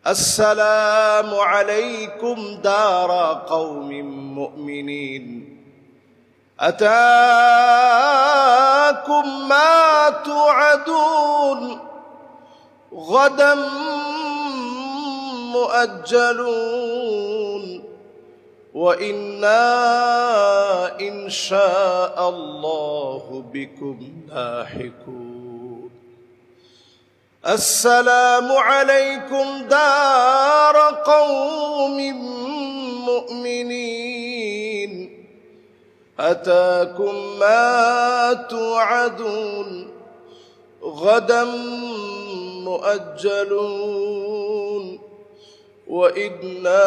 السلام عليكم دار قوم مؤمنين أتاكم ما توعدون غدا مؤجلون وإنا إن شاء الله بكم لاحقون السلام عليكم دار قوم مؤمنين أتاكم ما توعدون غدا مؤجلون وإنا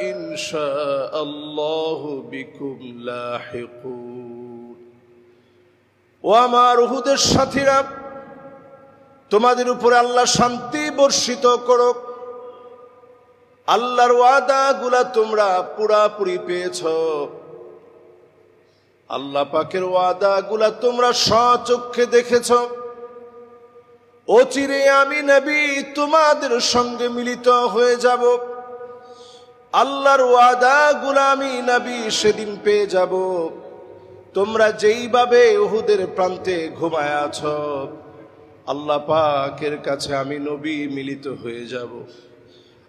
إن شاء الله بكم لاحقون وامار হুদের সাথীরা তোমাদের উপরে আল্লাহ শান্তি বর্ষিত করুক। আল্লাহর ওয়াদাগুলা তোমরা পুরাপুরি পেয়েছো। আল্লাহ পাকের ওয়াদাগুলা তোমরা স্বচক্ষে দেখেছো। অচিরে আমি নবী তোমাদের সঙ্গে মিলিত হয়ে যাব। আল্লাহর ওয়াদাগুলা আমি নবী সেদিন পেয়ে যাব। তোমরা যেইভাবে উহুদের প্রান্তে ঘুমায় আছো, আল্লাহ পাকের কাছে আমি নবী মিলিত হয়ে যাব।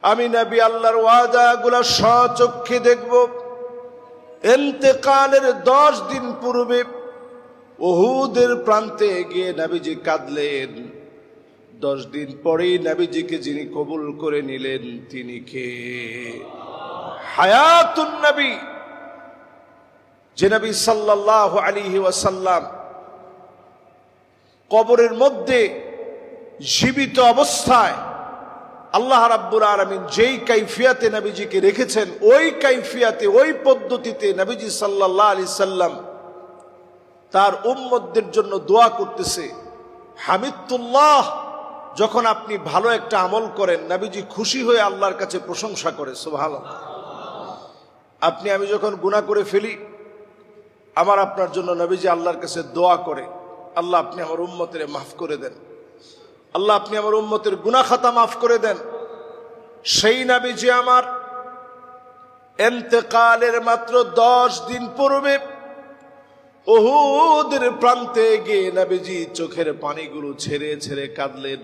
আমি নবী আল্লাহর ওয়াদাগুলা স্বচক্ষে দেখব। ইন্তেকালের 10 দিন পূর্বে উহুদের প্রান্তে গিয়ে নবীজি কাঁদলেন। 10 দিন পরেই নবীজিকে যিনি কবুল করে নিলেন তিনি কে? হায়াতুন নবী, যে নবী সাল্লাল্লাহু আলাইহি ওয়াসাল্লাম কবরের মধ্যে জীবিত অবস্থায় আল্লাহ রাব্বুল আলামিন যেই কাইফিয়াতে নবীজিকে রেখেছেন, ওই কাইফিয়াতে ওই পদ্ধতিতে নবীজি সাল্লাল্লাহু আলাইহি সাল্লাম তার উম্মতদের জন্য দোয়া করতেছে। হামিদুল্লাহ, যখন আপনি ভালো একটা আমল করেন নবীজি খুশি হয়ে আল্লাহর কাছে প্রশংসা করে। সুবহানাল্লাহ। আপনি আমি যখন গুনাহ করে ফেলি, আমার আপনার জন্য নবীজি আল্লাহর কাছে দোয়া করে, আল্লাহ আপনি আমার উম্মতের মাফ করে দেন, আল্লাহ আপনি আমার উম্মতের গুনাহ খাতা মাফ করে দেন। সেই নবীজি আমার ইন্তেকালের মাত্র 10 দিন পূর্বে উহুদের প্রান্তে গিয়ে নবীজি চোখের পানিগুলো ছেড়ে ছেড়ে কাঁদলেন।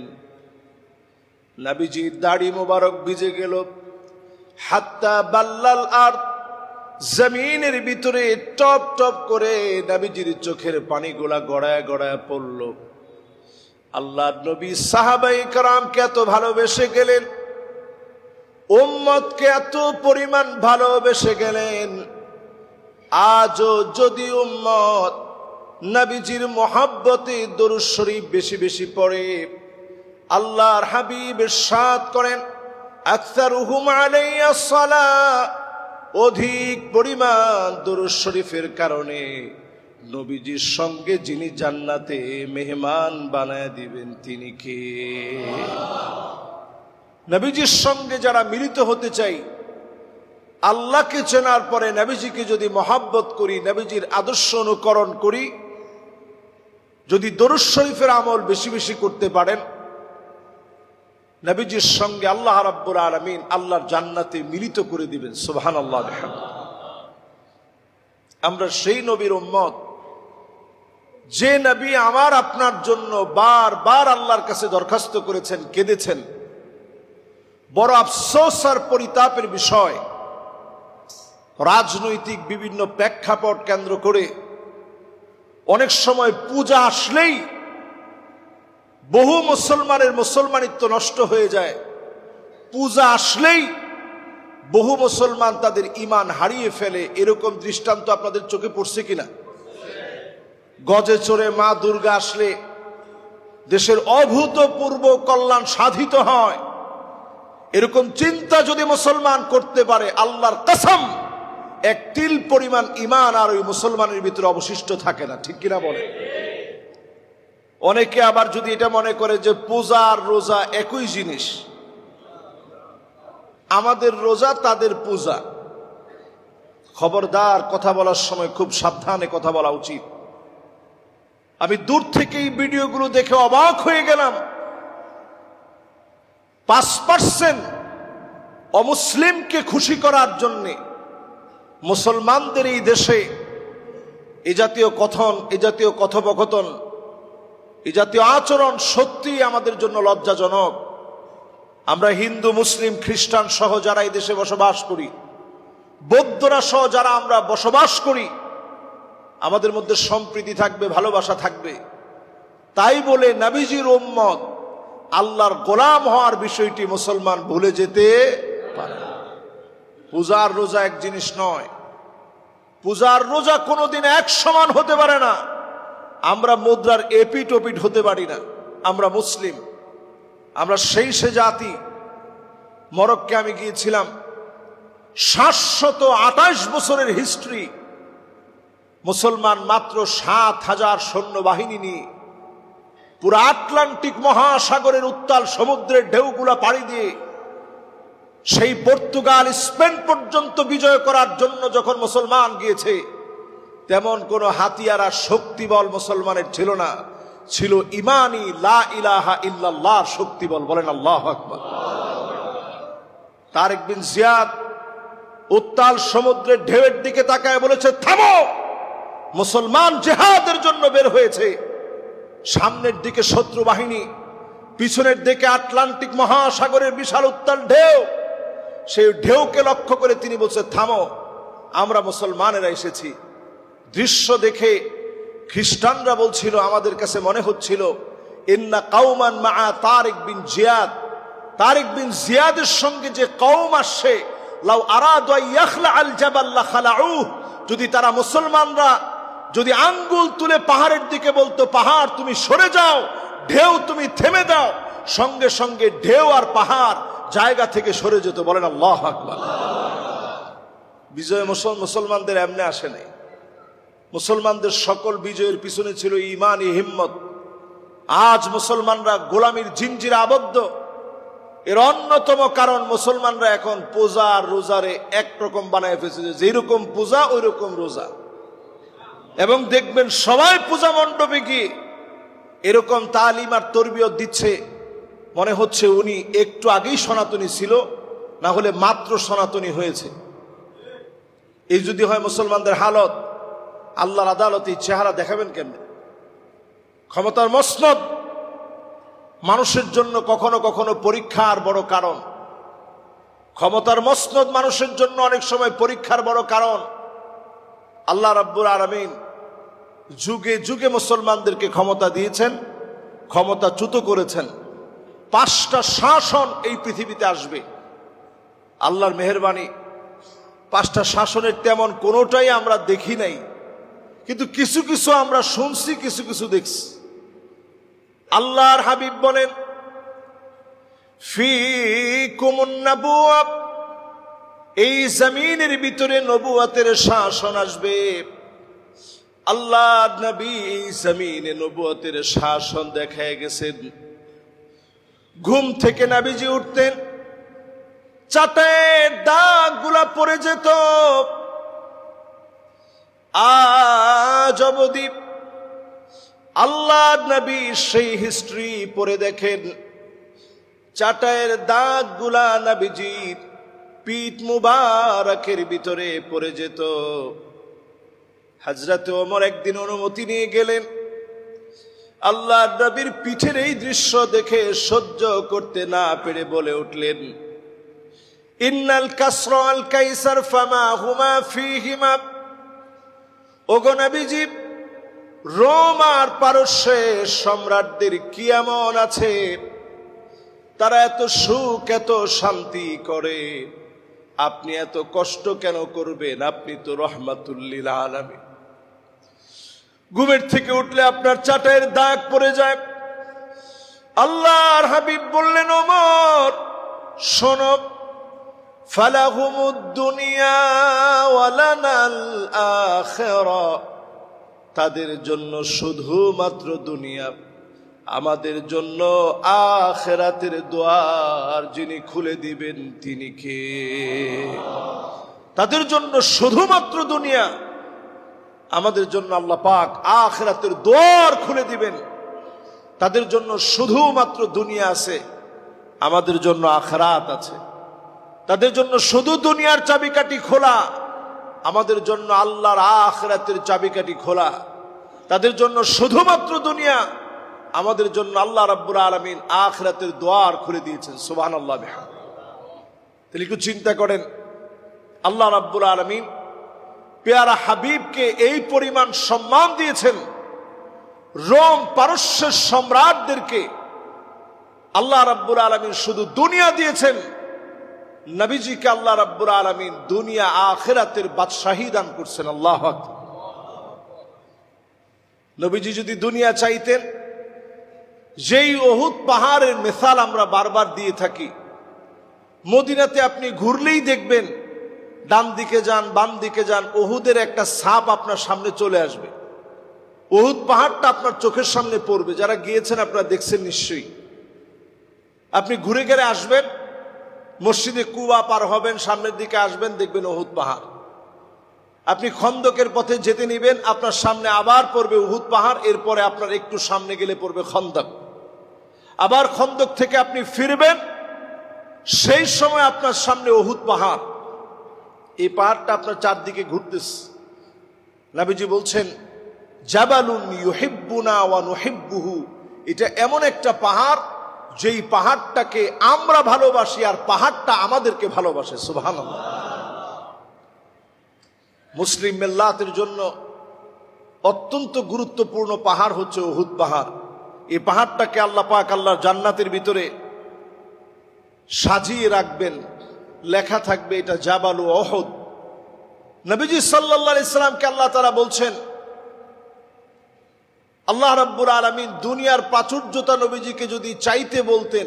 নবীজির দাড়ি মোবারক ভিজে গেল। হাত্তা বাল্লাল আরদ, জমিনের ভিতরে টপ টপ করে নবীজির চোখের পানিগুলা গড়ায় গড়ায় পড়ল। আল্লাহর নবী সাহাবায়ে কেরামকে এত ভালোবেসে গেলেন, উম্মতকে এত পরিমাণ ভালোবেসে গেলেন, আজও যদি উম্মত নবীজির মহব্বতে দরুদ শরীফ বেশি বেশি পড়ে, আল্লাহর হাবিব ইরশাদ করেন আকসারুহুম আলাইয়া সালাহ, অধিক পরিমাণ দরুদ শরীফের কারণে নবীজির সঙ্গে যিনি জান্নাতে মেহমান বানায় দিবেন তিনি কে? নবীজির সঙ্গে যারা মিলিত হতে চাই, আল্লাহকে চেনার পরে নবীজিকে যদি মহাব্বত করি, নবীজির আদর্শ অনুকরণ করি, যদি দরুদ শরীফের আমল বেশি বেশি করতে পারেন, নবীজির সঙ্গে আল্লাহ রাব্বুল আলামিন আল্লাহর জান্নাতে মিলিত করে দিবেন। সুবহানাল্লাহ। আমরা সেই নবীর উম্মত, যে নবী আমার আপনার জন্য বারবার আল্লাহর কাছে দরখাস্ত করেছেন, কেঁদেছেন। বড় আফসোস আর পরিতাপের বিষয়, রাজনৈতিক বিভিন্ন প্রেক্ষাপট কেন্দ্র করে অনেক সময় পূজা আসলেই বহু মুসলমানের মুসলমানিত্ব নষ্ট হয়ে যায়। পূজা আসলেই বহু মুসলমান তাদের ঈমান হারিয়ে ফেলে। এরকম দৃষ্টান্ত আপনাদের চোখে পড়ছে কিনা? গজে চড়ে মা দুর্গা আসলে দেশের অভূতপূর্ব কল্যাণ সাধিত হয়, এরকম চিন্তা যদি মুসলমান করতে পারে, আল্লাহর কসম এক তিল পরিমাণ ঈমান আর ওই মুসলমানের ভিতরে অবশিষ্ট থাকে না। ঠিক কিনা বলে? অনেকে আবার যদি এটা মনে করে যে পূজা আর রোজা একই জিনিস, আমাদের রোজা তাদের পূজা, খবরদার, কথা বলার সময় খুব সাবধানে কথা বলা উচিত। আমি দূর থেকে এই ভিডিওগুলো দেখে অবাক হয়ে গেলাম। 5% অমুসলিমকে খুশি করার জন্যে মুসলমানদের এই দেশে এই জাতীয় কথন, এই জাতীয় কথোপকথন, এই জাতীয় আচরণ সত্যি আমাদের জন্য লজ্জাজনক। আমরা হিন্দু, মুসলিম, খ্রিস্টান সহ যারা এই দেশে বসবাস করি, বৌদ্ধরা সহ যারা আমরা বসবাস করি, আমাদের মধ্যে সম্প্রীতি থাকবে, ভালোবাসা থাকবে। তাই বলে নবীজির উম্মত আল্লাহর গোলাম হওয়ার বিষয়টি মুসলমান ভুলে যেতে পারে না। পূজা আর রোজা এক জিনিস নয়। পূজা আর রোজা কোনোদিন এক সমান হতে পারে না। আমরা মুদ্রার এপিট ওপিট হতে পারি না। আমরা মুসলিম, আমরা সেই সে জাতি। মরক্কে আমি গিয়েছিলাম, 728 বছরের হিস্ট্রি। মুসলমান মাত্র 7,000 সৈন্যবাহিনী নিয়ে পুরো আটলান্টিক মহাসাগরের উত্তাল সমুদ্রের ঢেউগুলা পাড়ি দিয়ে সেই পর্তুগাল, স্পেন পর্যন্ত বিজয় করার জন্য যখন মুসলমান গিয়েছে, তেমন কোনো হাতিয়ার আর শক্তিবল মুসলমানের ছিল না। ছিল ইমানি লা ইলাহা ইল্লাল্লাহ শক্তিবল। বলেন আল্লাহু আকবার। তারেক বিন জিয়াদ উত্তাল সমুদ্রের ঢেউয়ের দিকে তাকায় বলেছে, থামো, মুসলমান জিহাদের জন্য বের হয়েছে। সামনের দিকে শত্রু বাহিনী, পিছনের দিকে আটলান্টিক মহাসাগরের বিশাল উত্তাল ঢেউ। সেই ঢেউকে লক্ষ্য করে তিনি বলছে, থামো, আমরা মুসলমানেরা এসেছি। দৃশ্য দেখে খ্রিস্টানরা বলছিল, আমাদের কাছে মনে হচ্ছিল ইন্না কাউমান মা তারেক বিন জিয়াদ, তারেক বিন জিয়াদের সঙ্গে যে কওম আসছে, লাউ আরাদু ইয়াখলা আল জাবাল লা খালাউ, যদি তারা মুসলমানরা যদি আঙ্গুল তুলে পাহাড়ের দিকে বলতো, পাহাড় তুমি সরে যাও, ঢেউ তুমি থেমে দাও, সঙ্গে সঙ্গে ঢেউ আর পাহাড় জায়গা থেকে সরে যেত। বলেন আল্লাহু আকবার। বিজয় মুসলমানদের এমনি আসে নাই। মুসলমানদের সকল বিজয়ের পিছনে ছিল ঈমানি হিম্মত। আজ মুসলমানরা গোলামির জিনজিরে আবদ্ধ। এর অন্যতম কারণ মুসলমানরা এখন পূজা আর রোজারে একরকম বানায় ফেলেছে, যেরকম পূজা ওই রকম রোজা। এবং দেখবেন সবাই পূজা মণ্ডপে গিয়ে এরকম তালিম আর তরবিয়ত দিচ্ছে, মনে হচ্ছে উনি একটু আগেই সনাতনী ছিল, না হলে মাত্র সনাতনী হয়েছে। এই যদি হয় মুসলমানদের হালত, আল্লাহর আদালতে চেহারা দেখাবেন কেমনে? ক্ষমতার মসনদ মানুষের জন্য কখনো কখনো পরীক্ষার বড় কারণ। ক্ষমতার মসনদ মানুষের জন্য অনেক সময় পরীক্ষার বড় কারণ। আল্লাহ রাব্বুল আলামিন যুগে যুগে মুসলমানদেরকে ক্ষমতা দিয়েছেন, ক্ষমতাচ্যুত করেছেন। 5টা শাসন এই পৃথিবীতে আসবে, আল্লাহর মেহেরবানি। 5টা শাসনের তেমন কোনোটাই আমরা দেখি নাই, কিন্তু কিছু কিছু আমরা শুনছি, কিছু কিছু দেখছি। আল্লাহর হাবিব বলেন, ফীকুমুন নাবুওয়া, এই জমিনের ভিতরে নবুয়তের শাসন আসবে। আল্লাহ নবী এই জমিনে নবুয়তের শাসন দেখায় গেছেন। ঘুম থেকে নবীজি উঠতেন, চাটের দাগগুলা পড়ে যেত। আজ অবধি আল্লাহ নবী সেই হিস্ট্রি পড়ে দেখেন, চাটায়ের দাগগুলা নবীজির পিঠ মুবারকের ভিতরে পড়ে যেত। হযরত ওমর একদিন অনুমতি নিয়ে গেলেন। আল্লাহ নবীর পিঠের এই দৃশ্য দেখে সহ্য করতে না পেরে বলে উঠলেন, ইন্নাল কাসরা আল কাইসার ফামা হুমা ফীহিমা। ওগো নবীজি, রোম আর পারস্যের সম্রাটদের কি এমন আছে তারা এত সুখ এত শান্তি করে, আপনি এত কষ্ট কেন করবেন? আপনি তো রহমাতুল লিল আলামিন। ঘুমের থেকে উঠলে আপনার চাটায়ের দাগ পড়ে যায়। আল্লাহর হাবিব বললেন, ওমর শোনো, ফালাহুমুদ দুনিয়া ওয়া লানাল আখিরা, তাদের জন্য শুধুমাত্র দুনিয়া, আমাদের জন্য আখিরাতের দুয়ার যিনি খুলে দিবেন তিনি কে? তাদের জন্য শুধুমাত্র দুনিয়া, আমাদের জন্য আল্লাহ পাক আখিরাতের দুয়ার খুলে দিবেন। তাদের জন্য শুধুমাত্র দুনিয়া আছে, আমাদের জন্য আখিরাত আছে। তাদের জন্য শুধু দুনিয়ার চাবিকাঠি খোলা, আমাদের জন্য আল্লাহর আখিরাতের চাবিকাঠি খোলা। তাদের জন্য শুধুমাত্র দুনিয়া, আমাদের জন্য আল্লাহ রাব্বুল আলামিন আখিরাতের দ্বার খুলে দিয়েছেন। সুবহানাল্লাহ বিহামদিহি। তাহলে একটু চিন্তা করেন, আল্লাহ রাব্বুল আলামিন পেয়ারা হাবিবকে এই পরিমাণ সম্মান দিয়েছেন। রোম পারস্যের সম্রাটদেরকে আল্লাহ রাব্বুল আলামিন শুধু দুনিয়া দিয়েছেন, নবীজিকে আল্লাহ রাব্বুল আলামিন দুনিয়া আখিরাতের বাদশাহী দান করছেন। আল্লাহু আকবার। নবীজি যদি দুনিয়া চাইতেন, যেই উহুদ পাহাড়ের মিসাল আমরা বারবার দিয়ে থাকি, মদিনাতে আপনি ঘুরলেই দেখবেন, ডান দিকে যান বাম দিকে যান, উহুদের একটা ছাপ আপনার সামনে চলে আসবে। উহুদ পাহাড়টা আপনার চোখের সামনে পড়বে। যারা গিয়েছেন আপনারা দেখছেন নিশ্চয়ই। আপনি ঘুরে গেলে আসবেন, মসজিদে কুবা পার হবেন, সামনের দিকে আসবেন, দেখবেন উহুদ পাহাড়। আপনি খন্দকের পথে যেতে নিবেন, আপনার সামনে আবার পড়বে উহুদ পাহাড়, এরপরে আপনার একটু সামনে গেলে পড়বে খন্দক। আবার খন্দক থেকে আপনি ফিরবেন, সেই সময় আপনার সামনে উহুদ পাহাড়। এই পাহাড়টা আপনার চারদিকে ঘুরতেছে। নবীজি বলছেন, জাবালুন ইউহিব্বুনা ওয়া নুহিব্বুহু, এটা এমন একটা পাহাড় যেই পাহাড়টাকে আমরা ভালোবাসি আর পাহাড়টা আমাদেরকে ভালোবাসে। সুবহানাল্লাহ। মুসলিম মিল্লাতের জন্য অত্যন্ত গুরুত্বপূর্ণ পাহাড় হচ্ছে উহুদ পাহাড়। এই পাহাড়টাকে আল্লাহ পাক আল্লাহর জান্নাতের ভিতরে সাজিয়ে রাখবেন, লেখা থাকবে এটা জাবালু উহুদ। নবীজি সাল্লাল্লাহু আলাইহি সাল্লামকে আল্লাহ তাআলা বলছেন, আল্লাহ রাব্বুল আলামিন দুনিয়ার প্রাচুর্যতা নবীজিকে যদি চাইতে বলতেন,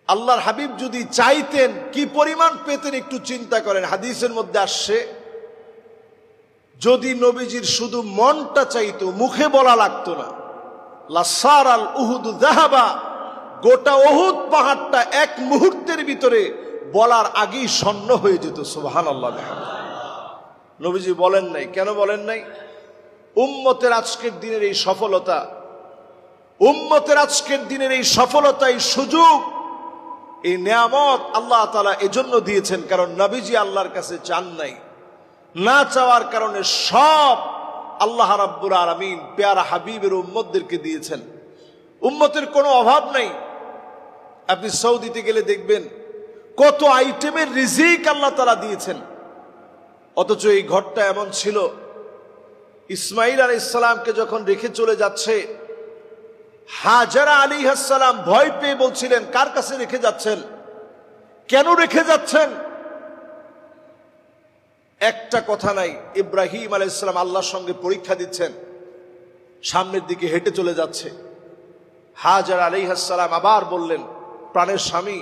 আল্লাহর হাবিব যদি চাইতেন, কি পরিমাণ পেতেন একটু চিন্তা করেন। হাদিসের মধ্যে আসছে, যদি নবীজির শুধু মনটা চাইতো, মুখে বলা লাগতো না, লাসারাল উহুদু যাহাবা, গোটা উহুদ পাহাড়টা এক মুহূর্তের ভিতরে বলার আগেই স্বর্ণ হয়ে যেত। সুবহানাল্লাহ। নবীজি বলেন নাই। কেন বলেন নাই? উম্মতের আজকের দিনের এই সফলতা, উম্মতের আজকের দিনের এই সফলতা, এই সুযোগ, এই নিয়ামত আল্লাহ তাআলা এজন্য দিয়েছেন, কারণ নবীজি আল্লাহর কাছে চান নাই। না চাওয়ার কারণে সব আল্লাহ রাব্বুল আলামিন পেয়ারা হাবিবের উম্মতদেরকে দিয়েছেন। উম্মতের কোনো অভাব নাই। আপনি সৌদিতে গেলে দেখবেন কত আইটেমের রিজিক আল্লাহ তাআলা দিয়েছেন। অথচ এই ঘরটা এমন ছিল, ইসমাইল আলাইহিস সালামকে যখন রেখে চলে যাচ্ছে, হাজারা আলাইহিস সালাম ভয় পেয়ে বলছিলেন, কার কাছে রেখে যাচ্ছেন, কেন রেখে যাচ্ছেন? একটা কথা নাই। ইব্রাহিম আলাইহিস সালাম আল্লাহর সঙ্গে পরীক্ষা দিচ্ছেন, সামনের দিকে হেঁটে চলে যাচ্ছে। হাজারা আলাইহিস সালাম আবার বললেন, প্রাণের স্বামী,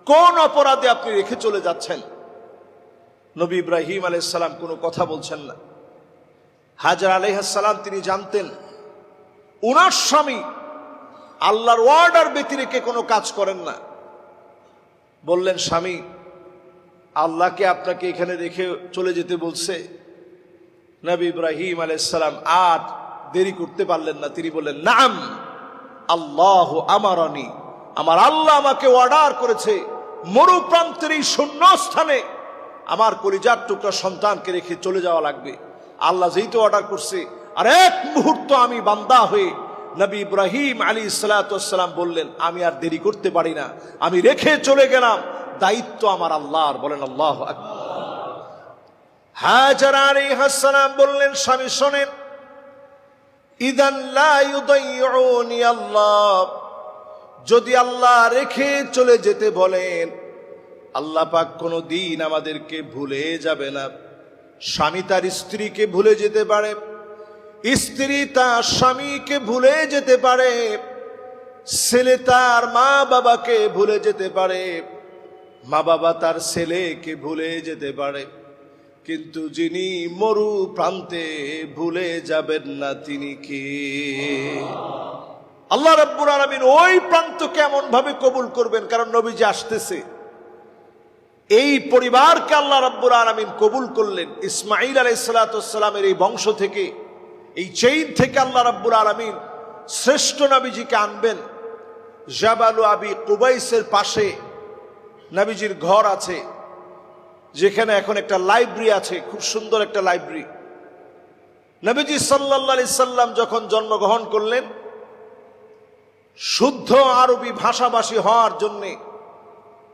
কোন অপরাধে আপনি রেখে চলে যাচ্ছেন? নবী ইব্রাহিম আলাইহিস সালাম কোনো কথা বলছেন না। হাজারা আলাইহিস সালাম তিনি জানতেন উনার স্বামী আল্লাহর অর্ডার ব্যতিরেকে কোনো কাজ করেন না। বললেন, স্বামী, আল্লাহকে আপনাকে এখানে রেখে চলে যেতে বলছে। নবী ইব্রাহিম আলাইহিস সালাম আর দেরি করতে পারলেন না। তিনি বললেন, নাম, আল্লাহু আমারানি, আমার আল্লাহ আমাকে অর্ডার করেছে মরু প্রান্তের এই শূন্য স্থানে আমার কলিজার টুকরা সন্তানকে রেখে চলে যাওয়া লাগবে। আল্লাহ যেই তো অর্ডার করছে, আর এক মুহূর্ত আমি বান্দা হয়ে, নবী ইব্রাহিম আলাইহিস সালাতু ওয়াস সালাম বললেন, আমি আর দেরি করতে পারি না, আমি রেখে চলে গেলাম, দায়িত্ব আমার আল্লাহর। বলেন আল্লাহু আকবার। হাজারা আলাইহিস সালাম বললেন, স্বামী শোনেন, ইদান লা ইউদাইউনি আল্লাহ, যদি আল্লাহ রেখে চলে যেতে বলেন, আল্লাহ পাক কোনো দিন আমাদেরকে ভুলে যাবে না। স্বামী তার স্ত্রীকে ভুলে যেতে পারে, স্ত্রী তার স্বামীকে ভুলে যেতে পারে, ছেলে তার মা বাবাকে ভুলে যেতে পারে, মা বাবা তার ছেলেকে ভুলে যেতে পারে, কিন্তু যিনি মরু প্রান্তে ভুলে যাবেন না তিনি কে? আল্লাহ রাব্বুল আলামিন ওই প্রান্তকে এমন ভাবে কবুল করবেন, কারণ নবীজি আসতেছে। এই পরিবারকে আল্লাহ রাব্বুল আলামিন কবুল করলেন। ইসমাঈল আলাইহিস সালাতু ওয়াস সালামের এই বংশ থেকে, এই চেইন থেকে আল্লাহ রাব্বুল আলামিন শ্রেষ্ঠ নবীজিকে আনবেন। জাবালু আবি কুবাইসের পাশে নবীজির ঘর আছে, যেখানে এখন একটা লাইব্রেরি আছে, খুব সুন্দর একটা লাইব্রেরি। নবীজি সাল্লাল্লাহু আলাইহি সাল্লাম যখন জন্মগ্রহণ করলেন, শুদ্ধ আরবি ভাষাভাষী হওয়ার জন্য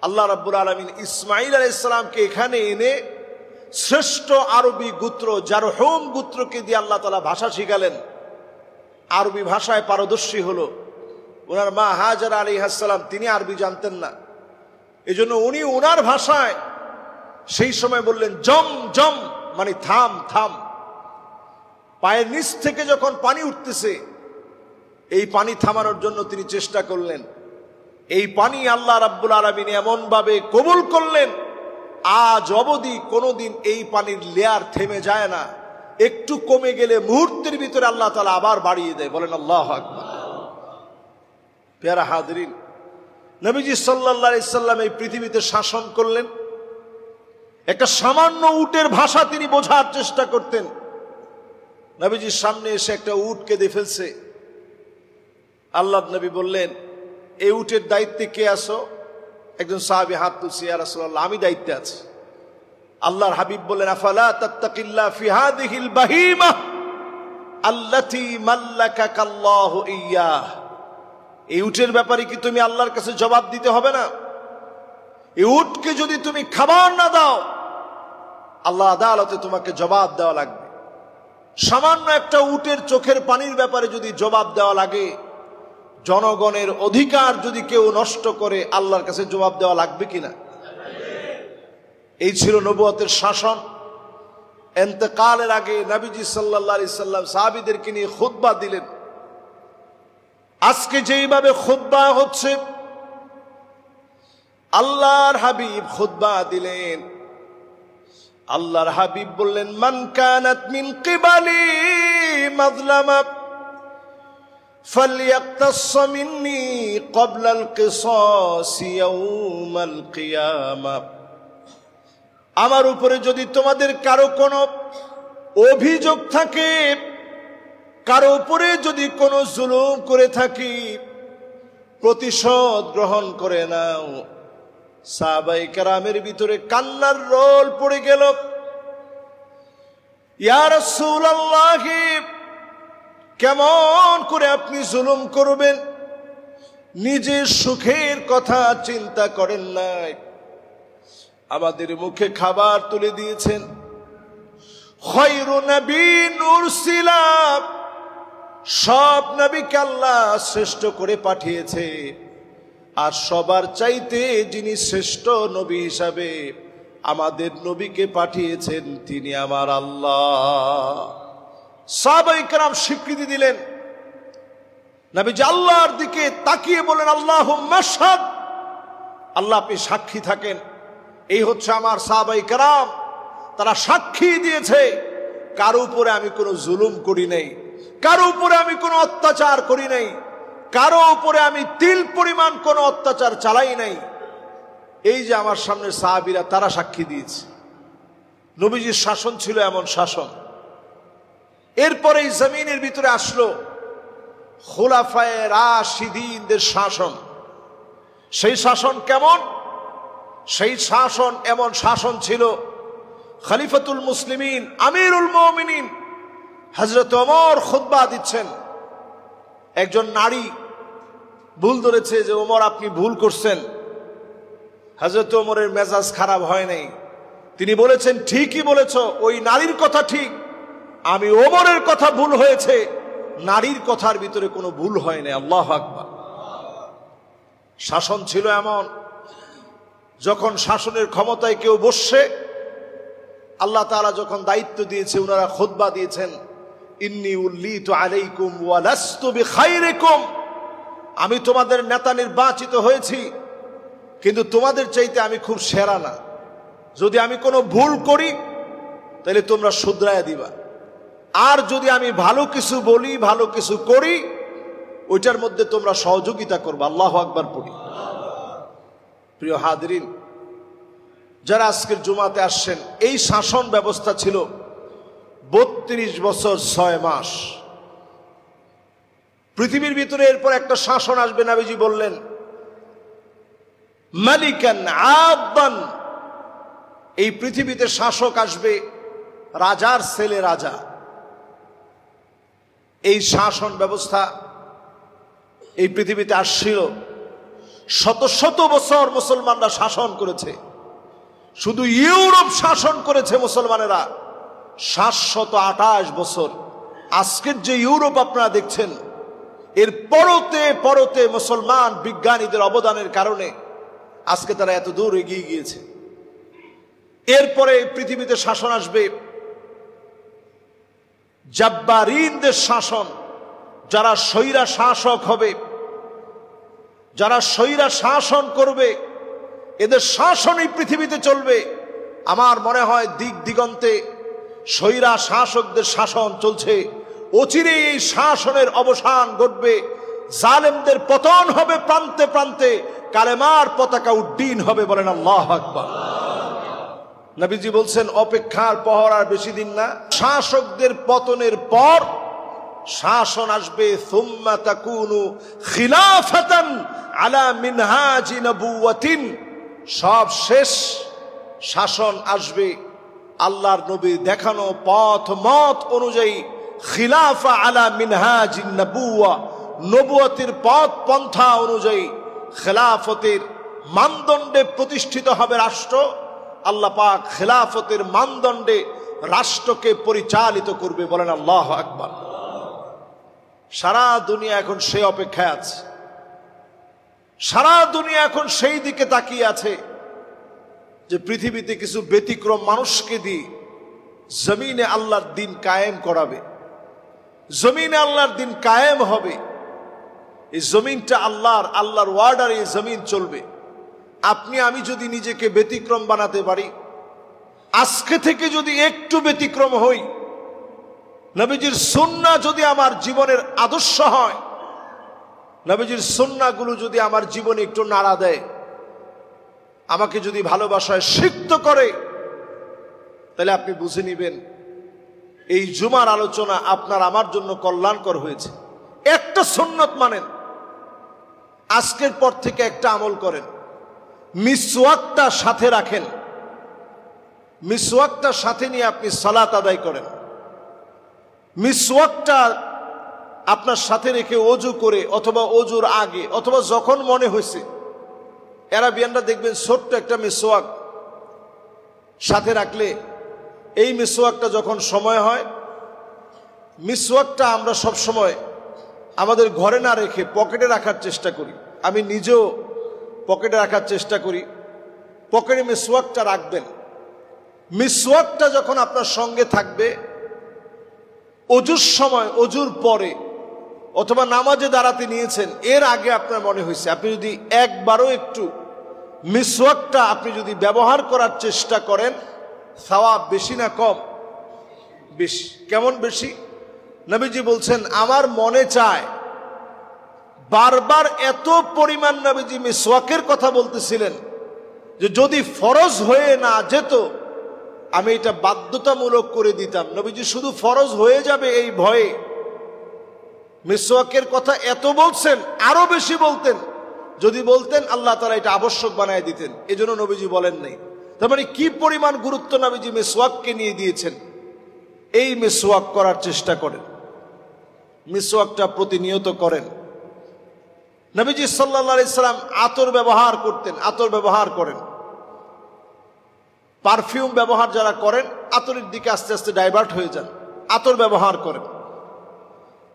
আল্লাহ রাব্বুল আলামিন ইসমাঈল আলাইহিস সালামকে এখানে এনে শ্রেষ্ঠ আরবি গোত্র জারহুম গোত্রকে দিয়ে আল্লাহ তাআলা ভাষা শিখালেন, আরবি ভাষায় পারদর্শী হলো। ওনার মা হাজারা আলাইহিস সালাম তিনি আরবি জানতেন না, এজন্য উনি ওনার ভাষায় সেই সময় বললেন জম জম, মানে থাম থাম। পায়ের নিচ থেকে যখন পানি উঠতেছে, এই পানি থামানোর জন্য তিনি চেষ্টা করলেন। এই পানি আল্লাহ রাব্বুল আলামিন এমন ভাবে কবুল করলেন, আজ অবধি কোনোদিন এই পানির লেয়ার থেমে যায় না। একটু কমে গেলে মুহূর্তের ভিতরে আল্লাহ তাআলা আবার বাড়িয়ে দেয়। বলেন আল্লাহু আকবার। প্যারা হাজরিন, নবীজি সাল্লাল্লাহু আলাইহি সাল্লাম এই পৃথিবীতে শাসন করলেন। একটা সামান্য উটের ভাষা তিনি বোঝার চেষ্টা করতেন। নবীজির সামনে এসে একটা উট কেঁদে ফেলছে। আল্লাহ নবী বললেন, এই উটের দায়িত্বে কে আছো? একজন সাহাবী হাত তুলছে, ইয়া রাসূলুল্লাহ, আমি দায়িত্বে আছি। আল্লাহর হাবিব বললেন, আফালা তাত্তাকিল্লাহ ফি হাযিহিল বাহিমা আল্লাতী মাল্লাকাকাল্লাহু ইয়্যাহ। এই উটের ব্যাপারে কি তুমি আল্লাহর কাছে জবাব দিতে হবে না? এই উটকে যদি তুমি খাবার না দাও, আল্লাহ আদালতে তোমাকে জবাব দেওয়া লাগবে। সামান্য একটা উটের চোখের পানির ব্যাপারে যদি জবাব দেওয়া লাগে, জনগণের অধিকার যদি কেউ নষ্ট করে, আল্লাহর কাছে জবাব দেওয়া লাগবে কিনা? এই ছিল নবুয়তের শাসন। ইন্তেকালের আগে নবীজি সাল্লাল্লাহু আলাইহি সাল্লাম সাহাবীদেরকে নিয়ে খুতবা দিলেন। আজকে যেইভাবে খুতবা হচ্ছে, আল্লাহর হাবিব খুতবা দিলেন। আল্লাহর হাবিব বললেন, মান কানাত মিন কিবালি মাজলামা ফালইয়াকতাস মিন্নি ক্বাবলা আল কিসাস ইয়াউমাল কিয়ামা। আমার উপরে যদি তোমাদের কারো কোনো অভিযোগ থাকে, কারো উপরে যদি কোনো জুলুম করে থাকি, প্রতিশোধ গ্রহণ করে নাও। সাহাবায়ে কেরামের ভিতরে কান্নার রোল পড়ে গেল। ইয়া রাসূলুল্লাহ, কেমন করে আপনি জুলুম করবেন? নিজের সুখের কথা চিন্তা করেন নাই, আমাদের মুখে খাবার তুলে দিয়েছেন। খায়রু নবিয়্যিন উরসিলা, সব নবীকে আল্লাহ শ্রেষ্ঠ করে পাঠিয়েছে, আর সবার চাইতে যিনি শ্রেষ্ঠ নবী হিসাবে আমাদের নবীকে পাঠিয়েছেন, তিনি আমার আল্লাহ। সাহাবায়ে কেরাম স্বীকৃতি দিলেন। নবীজি আল্লাহর দিকে তাকিয়ে বলেন, আল্লাহুম্মা শাহাদ, আল্লাহ আপনি সাক্ষী থাকেন। এই হচ্ছে আমার সাহাবায়ে কেরাম, তারা সাক্ষী দিয়েছে কারো উপরে আমি কোনো জুলুম করি নাই, কারো উপরে আমি কোনো অত্যাচার করি নাই, কারো উপরে আমি তিল পরিমাণ কোনো অত্যাচার চালাই নাই। এই যে আমার সামনে সাহাবীরা, তারা সাক্ষী দিয়েছে। নবীজির শাসন ছিল এমন শাসন। এরপরে এই জমিনের ভিতরে আসলো খুলাফায়ে রাশিদিনদের শাসন। সেই শাসন কেমন? সেই শাসন এমন শাসন ছিল, খলিফাতুল মুসলিমিন আমিরুল মুমিনিন হযরত ওমর খুতবা দিচ্ছেন। একজন নারী ভুল ধরেছে যে ওমর আপনি ভুল করছেন। হযরত ওমরের মেজাজ খারাপ হয় নাই, তিনি বলেছেন, ঠিকই বলেছ, ওই নারীর কথা ঠিক, আমি ওমরের কথা ভুল হয়েছে, নারীর কথার ভিতরে কোনো ভুল হয় নাই। আল্লাহু আকবার। শাসন ছিল এমন, যখন শাসনের ক্ষমতায় কেউ বসছে, আল্লাহ তাআলা যখন দায়িত্ব দিয়েছে, ওনারা খুতবা দিয়েছেন, ইন্নী উল্লিতু আলাইকুম ওয়া লাস্তু বিখাইরিকুম, আমি তোমাদের নেতা নির্বাচিত হয়েছি, কিন্তু তোমাদের চাইতে আমি খুব সেরা না। যদি আমি কোনো ভুল করি তাহলে তোমরা শুধরায়া দিবা, আর যদি আমি ভালো কিছু বলি, ভালো কিছু করি, ওইটার মধ্যে তোমরা সহযোগিতা করবা। আল্লাহু আকবার পড়ি। প্রিয় হাজরিন, যারা আজকের জুমাতে আসছেন, এই শাসন ব্যবস্থা ছিল 32 বছর 6 মাস। পৃথিবীর ভিতরে এরপর একটা শাসন আসবে। নবীজি বললেন, মালিকান আদান, এই পৃথিবীতে শাসক আসবে, রাজার ছেলে রাজা। এই শাসন ব্যবস্থা এই পৃথিবীতে আসছিল। শত শত বছর মুসলমানরা শাসন করেছে। শুধু ইউরোপ শাসন করেছে মুসলমানেরা 728 বছর। আজকের যে ইউরোপ আপনারা দেখছেন, এর পরতে পরতে মুসলমান বিজ্ঞানীদের অবদানের কারণে আজকে তারা এত দূর এগিয়ে গিয়েছে। এরপরে পৃথিবীতে শাসন আসবে জাব্বারিনদের শাসন, যারা স্বৈরা শাসক হবে, যারা স্বৈরা শাসন করবে, এদের শাসনই পৃথিবীতে চলবে। আমার মনে হয় দিক দিগন্তে স্বৈরা শাসকদের শাসন চলছে। অচিরেই এই শাসনের অবসান ঘটবে, জালেমদের পতন হবে প্রান্তে প্রান্তে, কালেমার পতাকা উড্ডীন হবে। বলেন আল্লাহু আকবার। নবীজি বলছেন অপেক্ষার প্রহর আর বেশি দিন না। শাসকদের পতনের পর শাসন আসবে, সুম্মা তাকুনু খিলাফাতান আলা মিনহাজি নবুওয়াতিন। সব শেষ শাসন আসবে আল্লাহর নবীর দেখানো পথ মত অনুযায়ী, খিলাফা আলা মিনহাজি নবুওয়া, নবুয়তের পথ পন্থা অনুযায়ী খেলাফতের মানদণ্ডে প্রতিষ্ঠিত হবে রাষ্ট্র। আল্লাহ পাক খেলাফতের মানদণ্ডে রাষ্ট্রকে পরিচালিত করবে। বলেন আল্লাহু আকবার। সারা দুনিয়া এখন সেই অপেক্ষায় আছে, সারা দুনিয়া এখন সেই দিকে তাকিয়ে আছে যে পৃথিবীতে কিছু ব্যতিক্রম মানুষকে দিয়ে জমিনে আল্লাহর দিন কায়েম করাবে, জমিনে আল্লাহর দিন কায়েম হবে। এই জমিনটা আল্লাহর ওয়ার্ডারে এই জমিন চলবে। আপনি আমি যদি নিজেকে ব্যতিক্রম বানাতে পারি, আজকে থেকে যদি একটু ব্যতিক্রম হই, নবীজির সুন্নাহ যদি আমার জীবনের আদর্শ হয়, নবীজির সুন্নাহগুলো যদি আমার জীবনে একটু নাড়া দেয়, আমাকে যদি ভালোবাসায় সিক্ত করে, তাহলে আপনি বুঝে নিবেন এই জুমার আলোচনা আপনার আমার জন্য কল্যাণকর হয়েছে। একটা সুন্নত মানেন, আজকের পর থেকে একটা আমল করেন, মিসওয়াকটা সাথে রাখেন, মিসওয়াকটা সাথে নিয়ে আপনি সালাত আদায় করেন। মিসওয়াকটা আপনার সাথে রেখে অজু করে অথবা অজুর আগে অথবা যখন মনে হয়েছে, আরাবিয়ানরা দেখবেন ছোট্ট একটা মিসওয়াক সাথে রাখলে, এই মিসওয়াকটা যখন সময় হয়, মিসওয়াকটা আমরা সব সময় আমাদের ঘরে না রেখে পকেটে রাখার চেষ্টা করি। আমি নিজেও পকেটে রাখার চেষ্টা করি। পকেটে মিসওয়াকটা রাখবেন। মিসওয়াকটা যখন আপনার সঙ্গে থাকবে, অজুর সময়, অজুর পরে অথবা নামাজে দাঁড়াতে নিয়েছেন, এর আগে আপনার মনে হয়েছে, আপনি যদি একবারও একটু মিসওয়াকটা আপনি যদি ব্যবহার করার চেষ্টা করেন, সওয়াব বেশি না কম? বেশি। কেমন বেশি? নবীজি বলছেন আমার মনে চায়, বারবার এত পরিমাণ নবীজি মিসওয়াকের কথা বলতেছিলেন যে যদি ফরজ হয়ে না যেত আমি এটা বাধ্যতামূলক করে দিতাম। নবীজি শুধু ফরজ হয়ে যাবে এই ভয়ে মিসওয়াকের কথা এত বলছেন, আরো বেশি বলতেন। যদি বলতেন আল্লাহ তাআলা এটা আবশ্যক বানায় দিতেন, এজন্য নবীজি বলেন নাই। তার মানে কি পরিমাণ গুরুত্ব নবীজি মিসওয়াককে নিয়ে দিয়েছেন। এই মিসওয়াক করার চেষ্টা করেন, মিসওয়াকটা প্রতিনিয়ত করেন। নবীজি সাল্লাল্লাহু আলাইহি সাল্লাম আতর ব্যবহার করতেন, আতর ব্যবহার করেন। পারফিউম ব্যবহার যারা করেন, আতরের দিকে আস্তে আস্তে ডাইভার্ট হয়ে যান, আতর ব্যবহার করেন।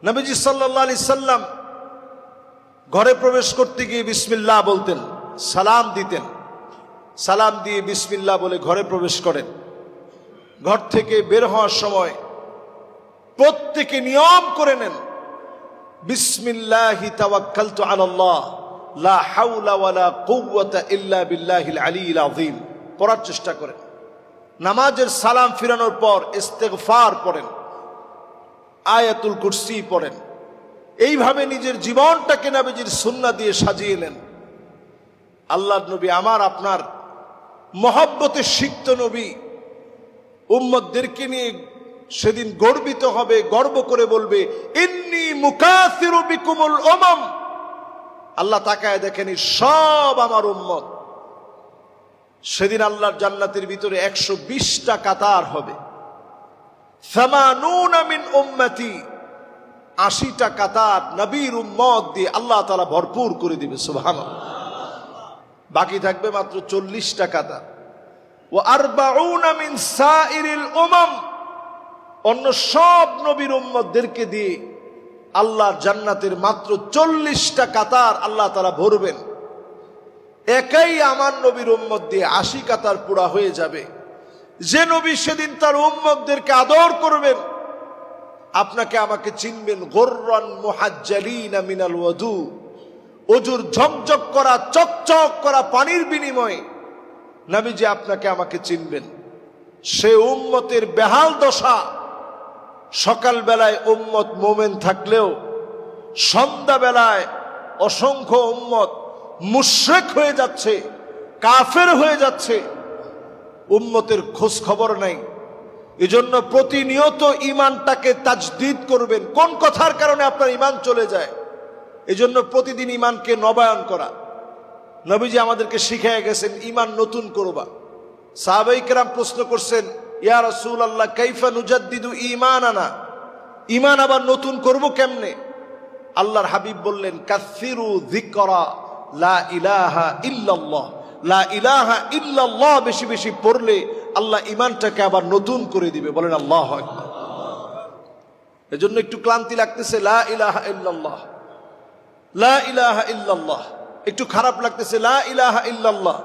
নবীজি সাল্লাল্লাহু আলাইহি সাল্লাম ঘরে প্রবেশ করতে গিয়ে বিসমিল্লাহ বলতেন, সালাম দিতেন, সালাম দিয়ে বিসমিল্লাহ বলে ঘরে প্রবেশ করেন। ঘর থেকে বের হওয়ার সময় প্রত্যেকে নিয়ম করে নেন, বিসমিল্লাহি তাওয়াক্কালতু আলাল্লাহ লা হাওলা ওয়ালা কুওয়াতা ইল্লা বিল্লাহিল আলিয়্যিল আযীম পড়ার চেষ্টা করেন। নামাজের সালাম ফিরানোর পর ইস্তেগফার পড়েন, আয়াতুল কুরসি পড়েন। এইভাবে নিজের জীবনটাকে নবীজির সুন্নাহ দিয়ে সাজিয়ে নেন। আল্লাহর নবী আমার আপনার মহব্বতে সিক্ত নবী, উম্মতদেরকে নিয়ে সেদিন গর্বিত হবে, গর্ব করে বলবে ইন্নী মুকাসিরু বিকুমুল উমাম। আল্লাহ তাকায় দেখেনি সব আমার উম্মত, সেদিন আল্লাহর জান্নাতের ভিতরে 120টা কাতার হবে। 80 মিন উম্মতি, 80টা কাতার নবীর উম্মত দিয়ে আল্লাহ তাআলা ভরপুর করে দিবে, সুবহানাল্লাহ। বাকি থাকবে মাত্র 40টা কাতার। ওয়া 40 মিন সাইরিল উমাম, অন্য সব নবীর উম্মতদেরকে দিয়ে আল্লাহর জান্নাতের মাত্র 40টা কাতার আল্লাহ তাআলা ভরবেন। একাই আমার নবীর উম্মত দিয়ে 80 কাতার পুরা হয়ে যাবে। যে নবী সেদিন তার উম্মতদেরকে আদর করবেন, আপনাকে আমাকে চিনবেন, গুররান মুহাজ্জালিনা মিনাল ওয়াদু, ওজুর ঝকঝক করা চকচক করা পানির বিনিময়ে নবীজি আপনাকে আমাকে চিনবেন। সে উম্মতের বেহাল দশা, সকাল বেলায় উম্মত মোমেন থাকলেও সন্ধ্যা বেলায় অসংখ্য উম্মত মুশরিক হয়ে যাচ্ছে, কাফের হয়ে যাচ্ছে, উম্মতের খোঁজ খবর নাই। এজন্য প্রতিনিয়ত ঈমানটাকে তাজদীদ করবেন। কোন কথার কারণে আপনার ঈমান চলে যায়, এজন্য প্রতিদিন ঈমানকে নবায়ন করা। নবীজি আমাদেরকে শিখিয়ে গেছেন ঈমান নতুন করবা। সাহাবায়ে কেরাম প্রশ্ন করছেন, ইয়া রাসূলুল্লাহ কাইফা নুজাদ্দিদু ঈমানানা, ঈমান আবার নতুন করব কেমনে? আল্লাহর হাবিব বললেন, কাসসিরু যিকরা লা ইলাহা ইল্লাল্লাহ, লা ইলাহা ইল্লাল্লাহ বেশি বেশি পড়লে আল্লাহ ঈমানটাকে আবার নতুন করে দিবে। বলেন আল্লাহু আকবার। এজন্য একটু ক্লান্তি লাগতেছে, লা ইলাহা ইল্লাল্লাহ, লা ইলাহা ইল্লাল্লাহ, একটু খারাপ লাগতেছে, লা ইলাহা ইল্লাল্লাহ।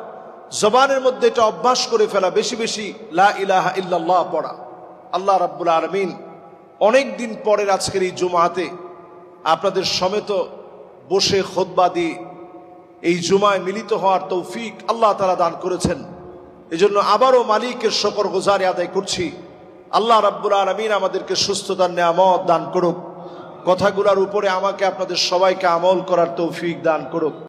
জবানের মধ্যে এটা অভ্যাস করে ফেলা, বেশি বেশি লা ইলাহা ইল্লাল্লাহ পড়া। আল্লাহ রাব্বুল আলামিন অনেক দিন পরের আজকের এই জুমাতে আপনাদের সমেত বসে খুতবা দিয়ে এই জুমায় মিলিত হওয়ার তৌফিক আল্লাহ তাআলা দান করেছেন। এজন্য আবারও মালিকের শুকর গুজারি আদায় করছি। আল্লাহ রাব্বুল আলামিন আমাদেরকে সুস্থতার নেয়ামত দান করুক, কথাগুলোর উপরে আমাকে আপনাদের সবাইকে আমল করার তৌফিক দান করুক।